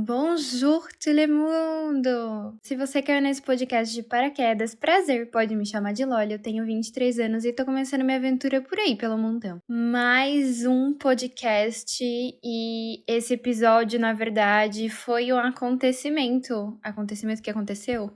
Bonjour tout le mundo! Se você caiu nesse podcast de paraquedas, prazer, pode me chamar de Loli, eu tenho 23 anos e tô começando minha aventura por aí, pelo mundão. Mais um podcast e esse episódio, na verdade, foi um acontecimento. Acontecimento que aconteceu?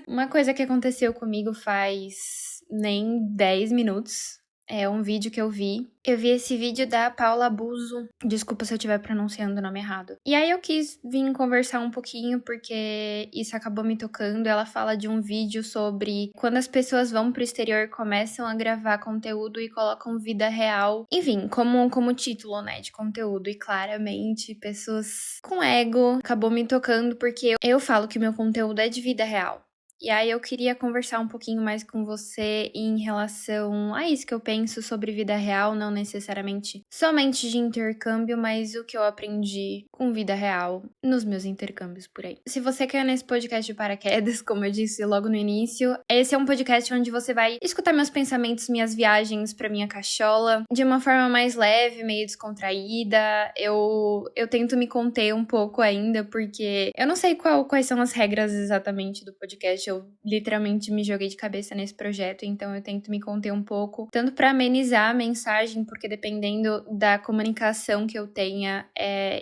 Uma coisa que aconteceu comigo faz nem 10 minutos. É um vídeo que eu vi. Eu vi esse vídeo da Paula Abuso. Desculpa se eu estiver pronunciando o nome errado. E aí eu quis vir conversar um pouquinho, porque isso acabou me tocando. Ela fala de um vídeo sobre quando as pessoas vão pro exterior e começam a gravar conteúdo e colocam vida real. Enfim, como título, né, de conteúdo. E claramente, pessoas com ego acabou me tocando, porque eu falo que meu conteúdo é de vida real. E aí eu queria conversar um pouquinho mais com você em relação a isso que eu penso sobre vida real, não necessariamente somente de intercâmbio, mas o que eu aprendi com vida real nos meus intercâmbios por aí. Se você quer nesse podcast de paraquedas, como eu disse logo no início, esse é um podcast onde você vai escutar meus pensamentos, minhas viagens pra minha cachola, de uma forma mais leve, meio descontraída. Eu tento me conter um pouco ainda, porque eu não sei quais são as regras exatamente do podcast. Eu literalmente me joguei de cabeça nesse projeto, então eu tento me conter um pouco, tanto pra amenizar a mensagem, porque dependendo da comunicação que eu tenha,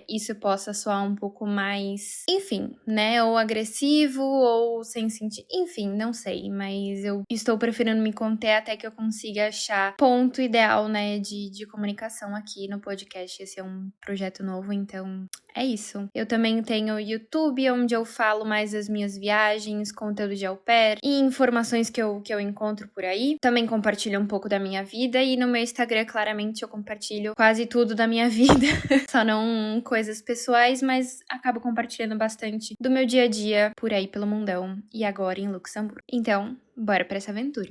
isso possa soar um pouco mais, enfim, né, ou agressivo, ou sem sentido, enfim, não sei, mas eu estou preferindo me conter até que eu consiga achar ponto ideal, né, de comunicação aqui no podcast. Esse é um projeto novo, então é isso. Eu também tenho o YouTube, onde eu falo mais das minhas viagens, conteúdo de au pair e informações que eu encontro por aí. Também compartilho um pouco da minha vida e no meu Instagram, claramente, eu compartilho quase tudo da minha vida. Só não coisas pessoais, mas acabo compartilhando bastante do meu dia a dia por aí pelo mundão e agora em Luxemburgo. Então, bora pra essa aventura.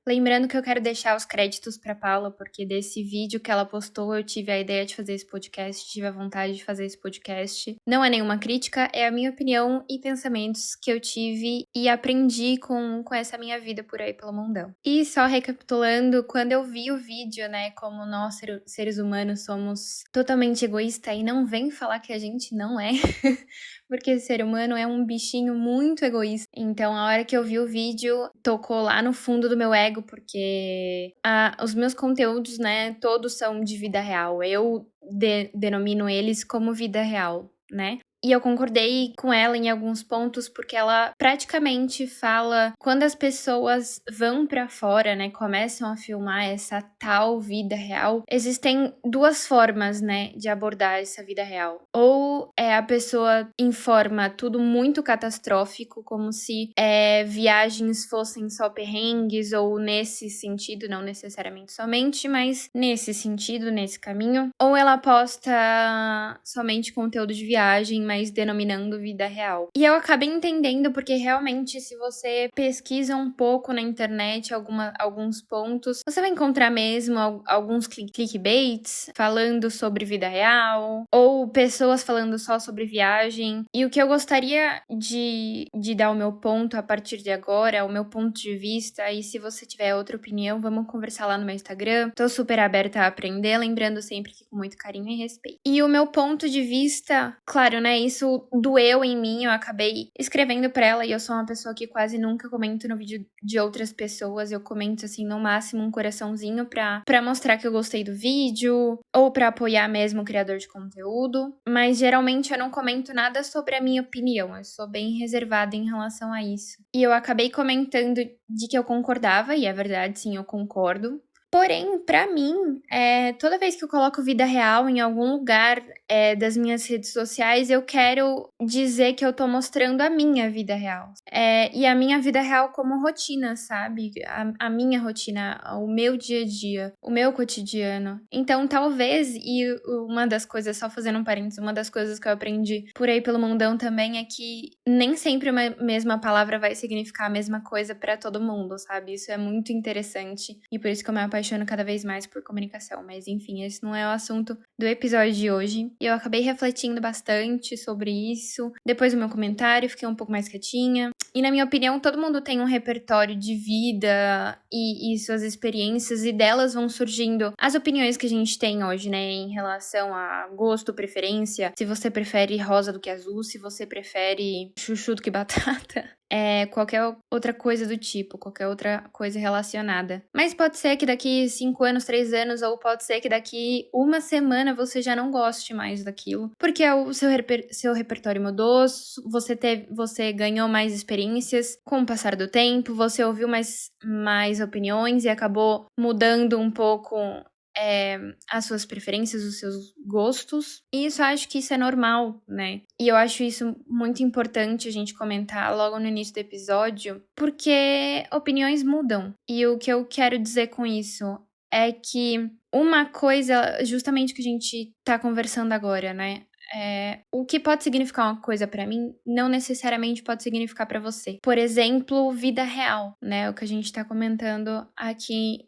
Lembrando que eu quero deixar os créditos pra Paula, porque desse vídeo que ela postou, eu tive a ideia de fazer esse podcast, tive a vontade de fazer esse podcast. Não é nenhuma crítica, é a minha opinião e pensamentos que eu tive e aprendi com essa minha vida por aí pelo mundão. E só recapitulando, quando eu vi o vídeo, né, como nós, seres humanos, somos totalmente egoístas e não vem falar que a gente não é... Porque ser humano é um bichinho muito egoísta. Então, a hora que eu vi o vídeo, tocou lá no fundo do meu ego, porque os meus conteúdos, né, todos são de vida real. Eu denomino eles como vida real, né? E eu concordei com ela em alguns pontos, porque ela praticamente fala quando as pessoas vão pra fora, né, começam a filmar essa tal vida real, existem duas formas, né, de abordar essa vida real. Ou a pessoa informa tudo muito catastrófico, como se viagens fossem só perrengues, ou nesse sentido, não necessariamente somente, mas nesse sentido, nesse caminho. Ou ela posta somente conteúdo de viagem, mas denominando vida real. E eu acabei entendendo porque realmente, se você pesquisa um pouco na internet alguns pontos, você vai encontrar mesmo alguns clickbaits falando sobre vida real, ou pessoas falando só sobre viagem. E o que eu gostaria de dar o meu ponto a partir de agora, o meu ponto de vista, e se você tiver outra opinião, vamos conversar lá no meu Instagram. Tô super aberta a aprender, lembrando sempre que com muito carinho e respeito. E o meu ponto de vista, claro, né, isso doeu em mim, eu acabei escrevendo pra ela, e eu sou uma pessoa que quase nunca comento no vídeo de outras pessoas, eu comento, assim, no máximo um coraçãozinho pra mostrar que eu gostei do vídeo, ou pra apoiar mesmo o criador de conteúdo, mas geralmente eu não comento nada sobre a minha opinião, eu sou bem reservada em relação a isso. E eu acabei comentando de que eu concordava, e é verdade, sim, eu concordo. Porém, pra mim, toda vez que eu coloco vida real em algum lugar das minhas redes sociais, eu quero dizer que eu tô mostrando a minha vida real. E a minha vida real como rotina, sabe? A minha rotina, o meu dia a dia, o meu cotidiano. Então, talvez, e uma das coisas, só fazendo um parênteses, uma das coisas que eu aprendi por aí pelo mundão também é que nem sempre uma mesma palavra vai significar a mesma coisa pra todo mundo, sabe? Isso é muito interessante. E por isso que eu me apaixonei paixono cada vez mais por comunicação. Mas enfim, esse não é o assunto do episódio de hoje. Eu acabei refletindo bastante sobre isso. Depois do meu comentário, fiquei um pouco mais quietinha. E na minha opinião, todo mundo tem um repertório de vida e suas experiências, e delas vão surgindo as opiniões que a gente tem hoje, né, em relação a gosto, preferência, se você prefere rosa do que azul, se você prefere chuchu do que batata, qualquer outra coisa do tipo, qualquer outra coisa relacionada. Mas pode ser que daqui 5 anos, 3 anos, ou pode ser que daqui uma semana você já não goste mais daquilo, porque o seu repertório mudou, você ganhou mais experiências com o passar do tempo, você ouviu mais opiniões e acabou mudando um pouco as suas preferências, os seus gostos. E eu acho que isso é normal, né? E eu acho isso muito importante a gente comentar logo no início do episódio, porque opiniões mudam. E o que eu quero dizer com isso é que uma coisa, justamente que a gente tá conversando agora, né? O que pode significar uma coisa pra mim, não necessariamente pode significar pra você. Por exemplo, vida real, né? O que a gente tá comentando aqui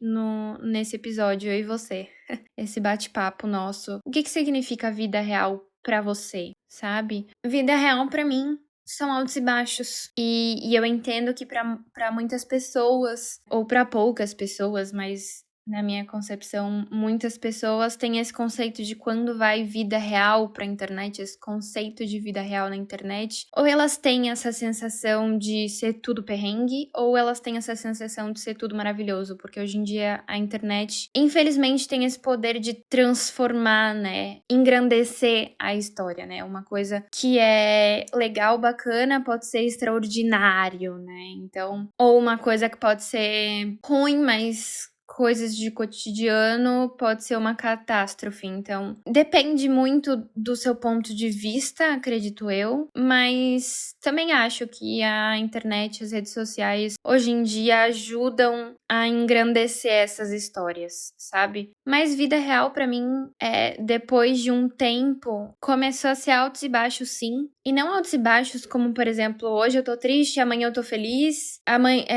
nesse episódio, eu e você. Esse bate-papo nosso. O que significa vida real pra você, sabe? Vida real pra mim são altos e baixos. E eu entendo que pra muitas pessoas, ou pra poucas pessoas, mas na minha concepção, muitas pessoas têm esse conceito de quando vai vida real pra internet, esse conceito de vida real na internet. Ou elas têm essa sensação de ser tudo perrengue, ou elas têm essa sensação de ser tudo maravilhoso, porque hoje em dia a internet, infelizmente, tem esse poder de transformar, né, engrandecer a história, né, uma coisa que é legal, bacana, pode ser extraordinário, né, então, ou uma coisa que pode ser ruim, mas coisas de cotidiano pode ser uma catástrofe. Então, depende muito do seu ponto de vista, acredito eu, mas também acho que a internet, as redes sociais, hoje em dia ajudam a engrandecer essas histórias, sabe? Mas vida real, pra mim, depois de um tempo, começou a ser altos e baixos, sim. E não altos e baixos como, por exemplo, hoje eu tô triste, amanhã eu tô feliz,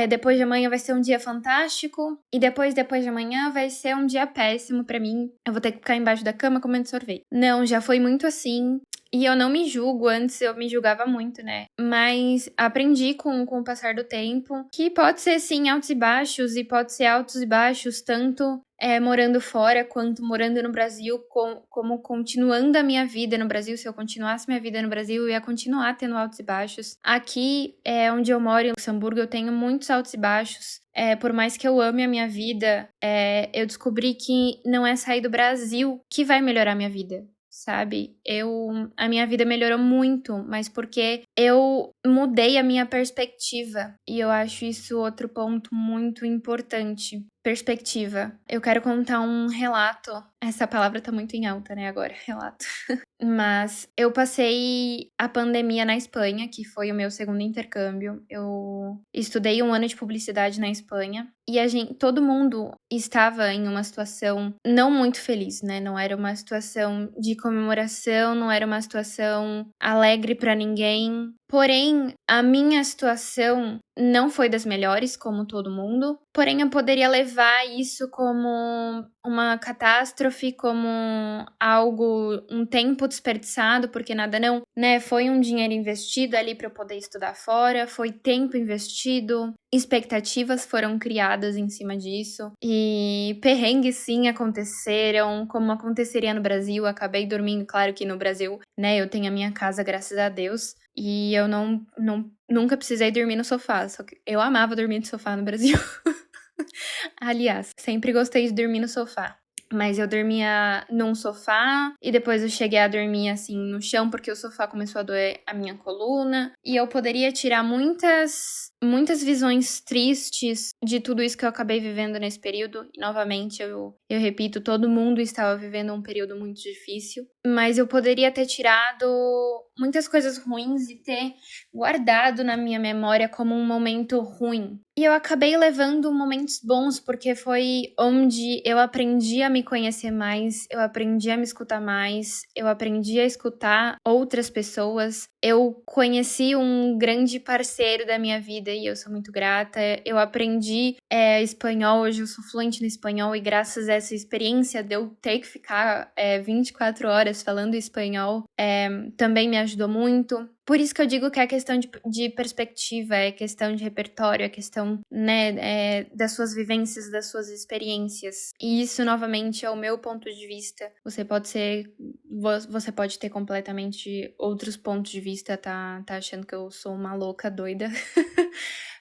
depois de amanhã vai ser um dia fantástico, e depois de amanhã vai ser um dia péssimo pra mim. Eu vou ter que ficar embaixo da cama comendo sorvete. Não, já foi muito assim. E eu não me julgo, antes eu me julgava muito, né? Mas aprendi com o passar do tempo que pode ser sim altos e baixos, e pode ser altos e baixos tanto morando fora quanto morando no Brasil, como continuando a minha vida no Brasil. Se eu continuasse minha vida no Brasil, eu ia continuar tendo altos e baixos. Aqui, onde eu moro, em Luxemburgo, eu tenho muitos altos e baixos. Por mais que eu ame a minha vida, eu descobri que não é sair do Brasil que vai melhorar a minha vida, sabe? A minha vida melhorou muito, mas porque eu mudei a minha perspectiva. E eu acho isso outro ponto muito importante. Perspectiva. Eu quero contar um relato. Essa palavra tá muito em alta, né, agora, relato. Mas eu passei a pandemia na Espanha, que foi o meu segundo intercâmbio. Eu estudei 1 ano de publicidade na Espanha. E todo mundo estava em uma situação não muito feliz, né? Não era uma situação de comemoração, não era uma situação alegre pra ninguém. Porém, a minha situação não foi das melhores, como todo mundo. Porém, eu poderia levar isso como uma catástrofe, como um tempo desperdiçado, porque nada não, né? Foi um dinheiro investido ali para eu poder estudar fora, foi tempo investido, expectativas foram criadas em cima disso, e perrengues sim aconteceram, como aconteceria no Brasil. Acabei dormindo, claro que no Brasil, né? Eu tenho a minha casa, graças a Deus. E eu nunca precisei dormir no sofá, só que eu amava dormir no sofá no Brasil. Aliás, sempre gostei de dormir no sofá. Mas eu dormia num sofá e depois eu cheguei a dormir assim no chão porque o sofá começou a doer a minha coluna. E eu poderia tirar muitas visões tristes de tudo isso que eu acabei vivendo nesse período. E novamente, eu repito, todo mundo estava vivendo um período muito difícil. Mas eu poderia ter tirado muitas coisas ruins e ter guardado na minha memória como um momento ruim. E eu acabei levando momentos bons, porque foi onde eu aprendi a me conhecer mais, eu aprendi a me escutar mais, eu aprendi a escutar outras pessoas, Eu conheci um grande parceiro da minha vida e eu sou muito grata. Eu aprendi espanhol, hoje eu sou fluente no espanhol e graças a essa experiência de eu ter que ficar 24 horas falando espanhol, também me ajudou muito. Por isso que eu digo que é questão de perspectiva, é questão de repertório, é questão, né, das suas vivências, das suas experiências. E isso, novamente, é o meu ponto de vista. Você pode ter completamente outros pontos de vista, tá achando que eu sou uma louca doida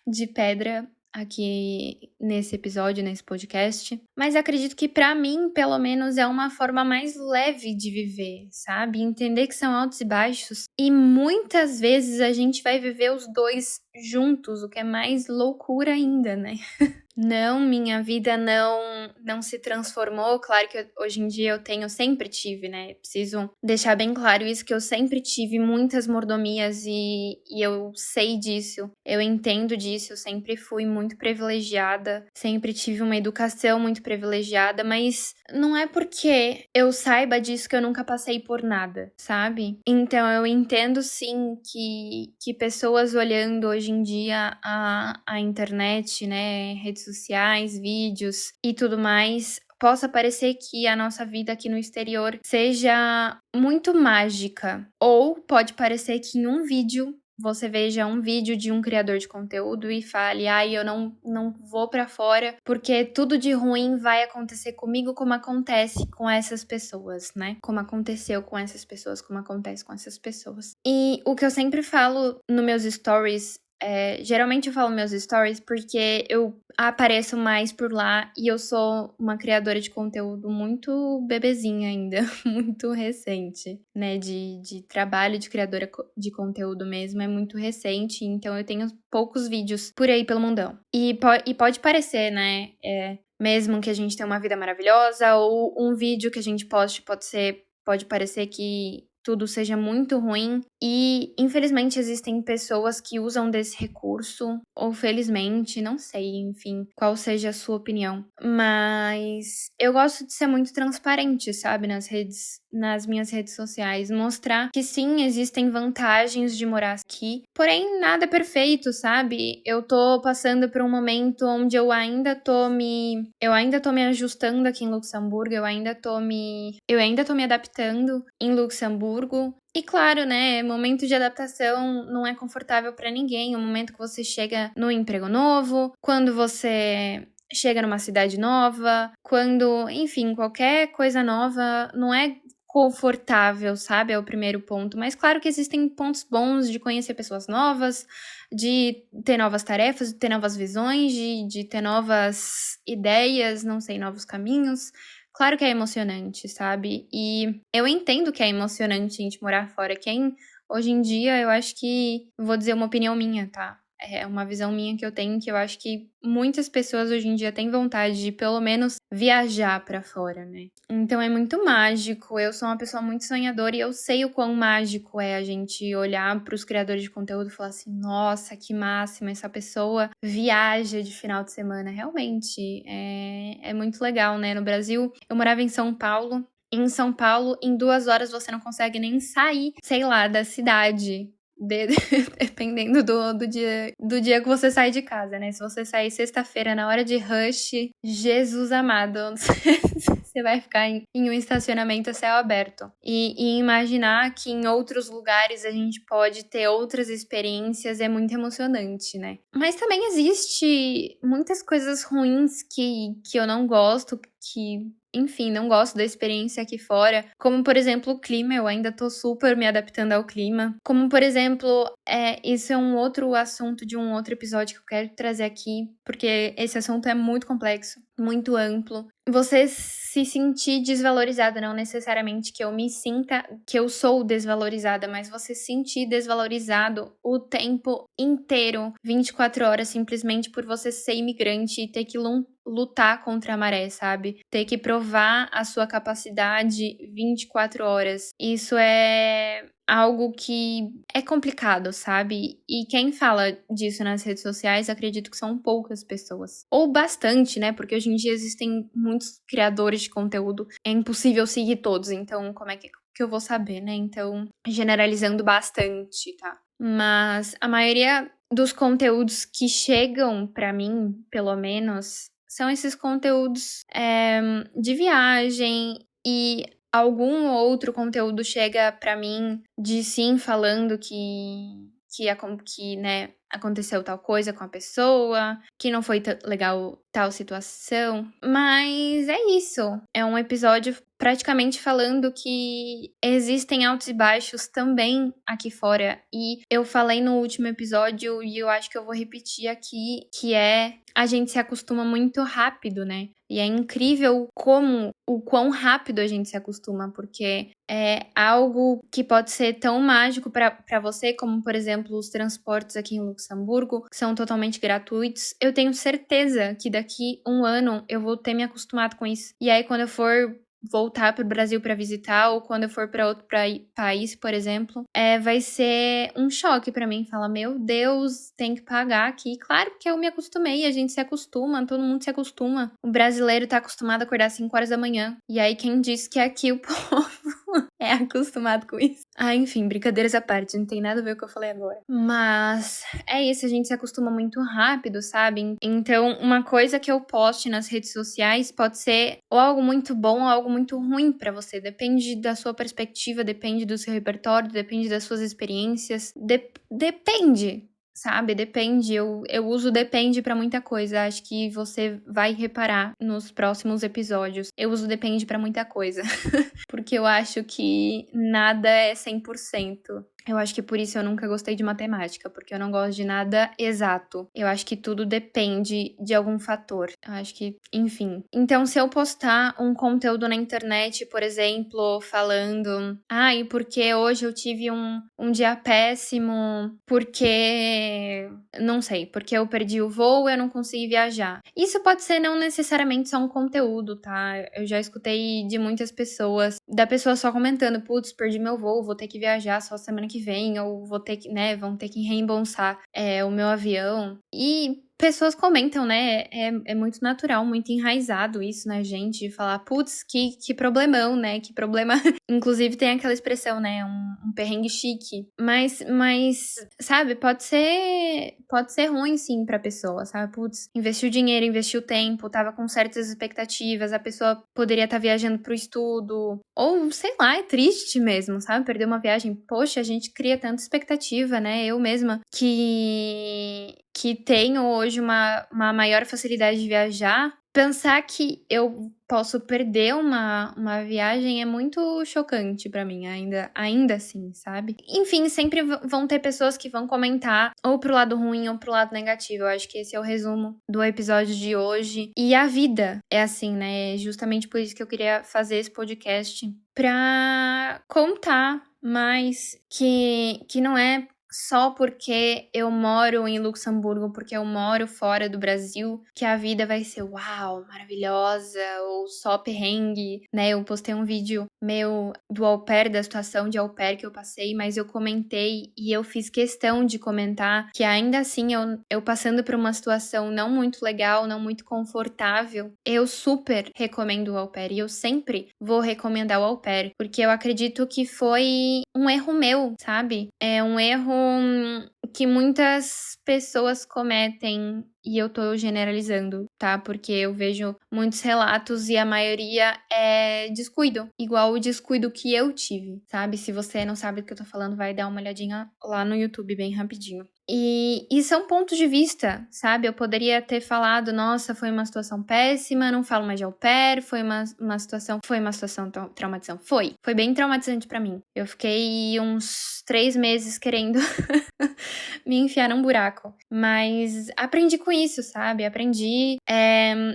de pedra aqui nesse episódio, nesse podcast. Mas acredito que pra mim, pelo menos, é uma forma mais leve de viver, sabe? Entender que são altos e baixos. E muitas vezes a gente vai viver os dois juntos, o que é mais loucura ainda, né? Não, minha vida não se transformou. Claro que hoje em dia sempre tive, né? Preciso deixar bem claro isso, que eu sempre tive muitas mordomias e eu sei disso, eu entendo disso, eu sempre fui muito privilegiada, sempre tive uma educação muito privilegiada, mas não é porque eu saiba disso que eu nunca passei por nada, sabe? Então eu entendo sim que pessoas olhando hoje em dia a internet, né, redes sociais, vídeos e tudo mais, possa parecer que a nossa vida aqui no exterior seja muito mágica. Ou pode parecer que em um vídeo você veja um vídeo de um criador de conteúdo e fale, eu não vou pra fora porque tudo de ruim vai acontecer comigo como acontece com essas pessoas, né? Como aconteceu com essas pessoas, como acontece com essas pessoas. E o que eu sempre falo nos meus stories, geralmente eu falo meus stories porque eu apareço mais por lá e eu sou uma criadora de conteúdo muito bebezinha ainda, muito recente, né? De trabalho de criadora de conteúdo mesmo, é muito recente, então eu tenho poucos vídeos por aí pelo mundão. E pode parecer, né? Mesmo que a gente tenha uma vida maravilhosa, ou um vídeo que a gente poste pode parecer que tudo seja muito ruim. E, infelizmente, existem pessoas que usam desse recurso, ou felizmente, não sei, enfim, qual seja a sua opinião. Mas eu gosto de ser muito transparente, sabe, nas minhas redes sociais, mostrar que sim, existem vantagens de morar aqui, porém nada é perfeito, sabe? Eu tô passando por um momento onde eu ainda tô me ajustando aqui em Luxemburgo, eu ainda tô me adaptando em Luxemburgo. E claro, né, momento de adaptação não é confortável pra ninguém, o momento que você chega no emprego novo, quando você chega numa cidade nova, enfim, qualquer coisa nova não é confortável, sabe? É o primeiro ponto. Mas claro que existem pontos bons de conhecer pessoas novas, de ter novas tarefas, de ter novas visões, de ter novas ideias, não sei, novos caminhos. Claro que é emocionante, sabe? E eu entendo que é emocionante a gente morar fora. Hoje em dia, eu acho que, vou dizer uma opinião minha, tá? É uma visão minha que eu tenho, que eu acho que muitas pessoas hoje em dia têm vontade de, pelo menos, viajar pra fora, né? Então é muito mágico. Eu sou uma pessoa muito sonhadora e eu sei o quão mágico é a gente olhar pros criadores de conteúdo e falar assim: nossa, que máximo, essa pessoa viaja de final de semana. Realmente, é muito legal, né? No Brasil, eu morava em São Paulo. Em São Paulo, em 2 horas você não consegue nem sair, sei lá, da cidade. Dependendo do dia que você sai de casa, né? Se você sair sexta-feira na hora de rush, Jesus amado, você vai ficar em um estacionamento a céu aberto. E imaginar que em outros lugares a gente pode ter outras experiências é muito emocionante, né? Mas também existe muitas coisas ruins que eu não gosto, enfim, não gosto da experiência aqui fora. Como, por exemplo, o clima. Eu ainda tô super me adaptando ao clima. Como, por exemplo, isso é um outro assunto de um outro episódio que eu quero trazer aqui, porque esse assunto é muito complexo, muito amplo. Você se sentir desvalorizada, não necessariamente que eu me sinta que eu sou desvalorizada, mas você sentir desvalorizado o tempo inteiro, 24 horas, simplesmente por você ser imigrante e ter que lutar contra a maré, sabe? Ter que provar a sua capacidade 24 horas. Isso é algo que é complicado, sabe? E quem fala disso nas redes sociais, acredito que são poucas pessoas. Ou bastante, né? Porque hoje em dia existem muitos criadores de conteúdo. É impossível seguir todos, então como é que que eu vou saber, né? Então, generalizando bastante, tá? Mas a maioria dos conteúdos que chegam pra mim, pelo menos, são esses conteúdos de viagem e algum outro conteúdo chega pra mim de sim falando que né, aconteceu tal coisa com a pessoa, que não foi legal tal situação. Mas é isso. É um episódio praticamente falando que existem altos e baixos também aqui fora. E eu falei no último episódio e eu acho que eu vou repetir aqui, que é a gente se acostuma muito rápido, né? E é incrível o quão rápido a gente se acostuma, porque é algo que pode ser tão mágico para você, como, por exemplo, os transportes aqui em Luxemburgo, que são totalmente gratuitos. Eu tenho certeza que daqui um ano eu vou ter me acostumado com isso. E aí, quando eu for voltar para o Brasil para visitar, ou quando eu for para outro país, por exemplo, vai ser um choque para mim. Falar, meu Deus, tem que pagar aqui. Claro que eu me acostumei, a gente se acostuma, todo mundo se acostuma. O brasileiro tá acostumado a acordar às 5 horas da manhã. E aí, quem disse que aqui o povo é acostumado com isso? Ah, enfim, brincadeiras à parte, não tem nada a ver com o que eu falei agora. Mas é isso, a gente se acostuma muito rápido, sabe? Então, uma coisa que eu poste nas redes sociais pode ser ou algo muito bom ou algo muito ruim pra você. Depende da sua perspectiva, depende do seu repertório, depende das suas experiências. Depende. Sabe, depende. Eu uso depende pra muita coisa. Acho que você vai reparar nos próximos episódios. Eu uso depende pra muita coisa. Porque eu acho que nada é 100%. Eu acho que por isso eu nunca gostei de matemática, porque eu não gosto de nada exato. Eu acho que tudo depende de algum fator. Eu acho que, enfim. Então, se eu postar um conteúdo na internet, por exemplo, falando, e porque hoje eu tive um dia péssimo, porque, não sei, porque eu perdi o voo e eu não consegui viajar. Isso pode ser não necessariamente só um conteúdo, tá? Eu já escutei de muitas pessoas, da pessoa só comentando, putz, perdi meu voo, vou ter que viajar só semana que vem, ou vou ter que, né, vão ter que reembolsar o meu avião. E pessoas comentam, né, é muito natural, muito enraizado isso na gente, de falar, putz, que problemão, né, que problema. Inclusive tem aquela expressão, né, um perrengue chique. Mas, sabe, pode ser ruim, sim, pra pessoa, sabe? Putz, investiu dinheiro, investiu tempo, tava com certas expectativas, a pessoa poderia estar viajando pro estudo, ou, sei lá, é triste mesmo, sabe? Perder uma viagem. Poxa, a gente cria tanta expectativa, né? Eu mesma, que tenho hoje uma maior facilidade de viajar, pensar que eu posso perder uma viagem é muito chocante pra mim, ainda assim, sabe? Enfim, sempre vão ter pessoas que vão comentar ou pro lado ruim ou pro lado negativo. Eu acho que esse é o resumo do episódio de hoje. E a vida é assim, né? É justamente por isso que eu queria fazer esse podcast, pra contar mais que não é só porque eu moro em Luxemburgo, porque eu moro fora do Brasil, que a vida vai ser uau, maravilhosa, ou só perrengue, né? Eu postei um vídeo meu do au pair, da situação de au pair que eu passei, mas eu comentei e eu fiz questão de comentar que ainda assim, eu passando por uma situação não muito legal, não muito confortável, eu super recomendo o au pair, e eu sempre vou recomendar o au pair, porque eu acredito que foi um erro meu, sabe? É um erro que muitas pessoas cometem, e eu tô generalizando, tá? Porque eu vejo muitos relatos e a maioria é descuido, igual o descuido que eu tive, sabe? Se você não sabe do que eu tô falando, vai dar uma olhadinha lá no YouTube bem rapidinho. E são pontos de vista, sabe? Eu poderia ter falado, nossa, foi uma situação péssima, não falo mais de au pair, foi uma situação traumatizante. Foi bem traumatizante pra mim. Eu fiquei uns 3 meses querendo me enfiar num buraco. Mas aprendi com isso, sabe?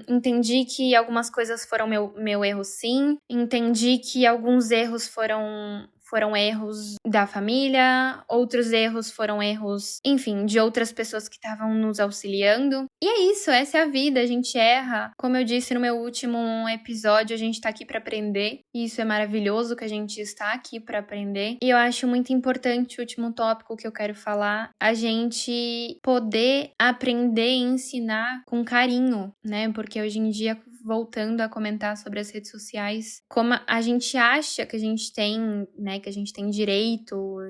Entendi que algumas coisas foram meu erro, sim. Entendi que alguns erros foram erros da família, outros erros foram erros, enfim, de outras pessoas que estavam nos auxiliando. E é isso, essa é a vida, a gente erra. Como eu disse no meu último episódio, a gente tá aqui pra aprender. E isso é maravilhoso, que a gente está aqui pra aprender. E eu acho muito importante o último tópico que eu quero falar, a gente poder aprender e ensinar com carinho, né? Porque hoje em dia voltando a comentar sobre as redes sociais, como a gente acha que a gente tem, né, que a gente tem direito,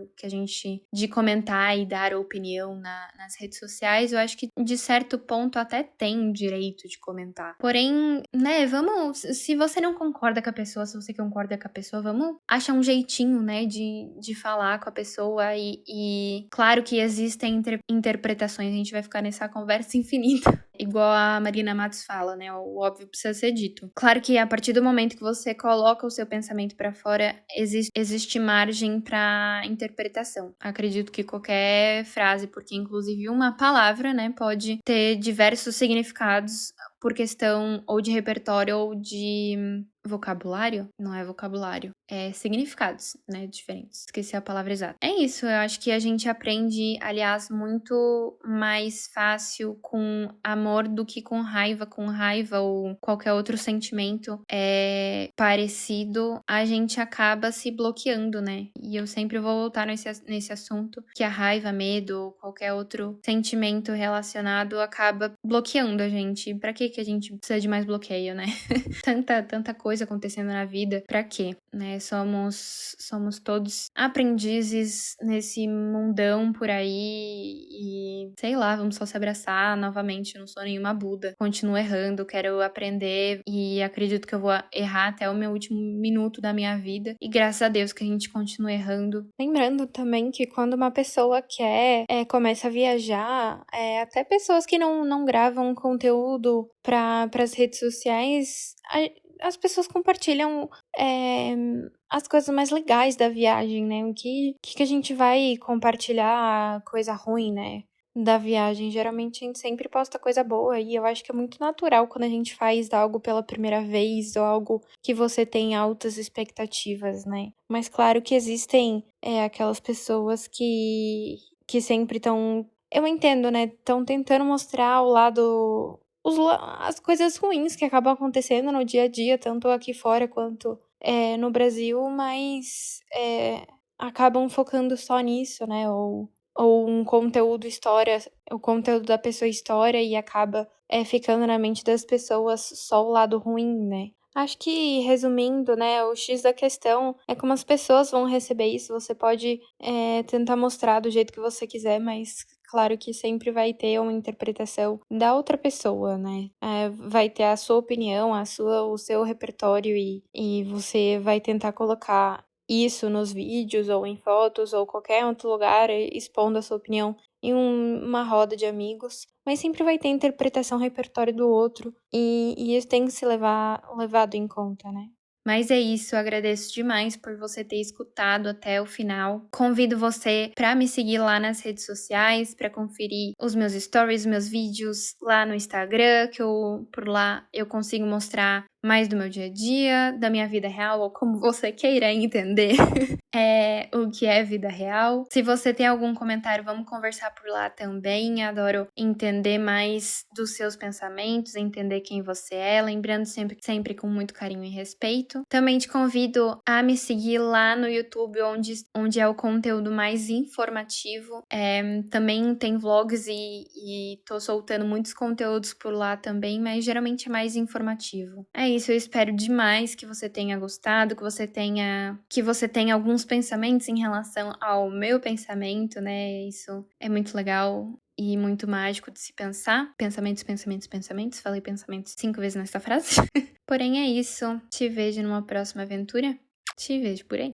de comentar e dar opinião nas redes sociais, eu acho que de certo ponto até tem o direito de comentar. Porém, né, se você não concorda com a pessoa, se você concorda com a pessoa, vamos achar um jeitinho, né, de falar com a pessoa e claro que existem interpretações, a gente vai ficar nessa conversa infinita. Igual a Marina Matos fala, né? O óbvio precisa ser dito. Claro que a partir do momento que você coloca o seu pensamento pra fora, existe margem pra interpretação. Acredito que qualquer frase, porque inclusive uma palavra, né, pode ter diversos significados por questão ou de repertório ou de vocabulário. Não é vocabulário, é significados, né, diferentes. Esqueci a palavra exata. É isso, eu acho que a gente aprende, aliás, muito mais fácil com amor do que com raiva ou qualquer outro sentimento parecido, a gente acaba se bloqueando, né? E eu sempre vou voltar nesse assunto, que a raiva, medo ou qualquer outro sentimento relacionado acaba bloqueando a gente. Pra que a gente precisa de mais bloqueio, né? Tanta coisa acontecendo na vida, pra quê? Né? Somos todos aprendizes nesse mundão por aí e, sei lá, vamos só se abraçar novamente, eu não sou nenhuma Buda. Continuo errando, quero aprender e acredito que eu vou errar até o meu último minuto da minha vida e graças a Deus que a gente continua errando. Lembrando também que quando uma pessoa começa a viajar, até pessoas que não gravam conteúdo para as redes sociais, as pessoas compartilham as coisas mais legais da viagem, né? O que a gente vai compartilhar coisa ruim, né? Da viagem. Geralmente a gente sempre posta coisa boa e eu acho que é muito natural quando a gente faz algo pela primeira vez ou algo que você tem altas expectativas, né? Mas claro que existem aquelas pessoas que sempre estão. Eu entendo, né? Estão tentando mostrar o lado as coisas ruins que acabam acontecendo no dia a dia, tanto aqui fora quanto no Brasil, mas acabam focando só nisso, né? Ou um conteúdo história, o conteúdo da pessoa história e acaba ficando na mente das pessoas só o lado ruim, né? Acho que, resumindo, né, o X da questão é como as pessoas vão receber isso. Você pode tentar mostrar do jeito que você quiser, mas claro que sempre vai ter uma interpretação da outra pessoa, né? Vai ter a sua opinião, o seu repertório e você vai tentar colocar isso nos vídeos ou em fotos ou qualquer outro lugar expondo a sua opinião em uma roda de amigos, mas sempre vai ter interpretação, repertório do outro e isso tem que ser levado em conta, né? Mas é isso, eu agradeço demais por você ter escutado até o final. Convido você para me seguir lá nas redes sociais, para conferir os meus stories, meus vídeos lá no Instagram, que por lá eu consigo mostrar mais do meu dia a dia, da minha vida real, ou como você queira entender o que é vida real. Se você tem algum comentário, vamos conversar por lá também. Adoro entender mais dos seus pensamentos, entender quem você é, lembrando sempre com muito carinho e respeito. Também te convido a me seguir lá no YouTube, onde é o conteúdo mais informativo. Também tem vlogs e tô soltando muitos conteúdos por lá também, mas geralmente é mais informativo. É isso, eu espero demais que você tenha gostado, que você tenha alguns pensamentos em relação ao meu pensamento, né? Isso é muito legal e muito mágico de se pensar. Pensamentos, pensamentos, pensamentos. Falei pensamentos 5 vezes nessa frase. Porém, é isso. Te vejo numa próxima aventura. Te vejo por aí.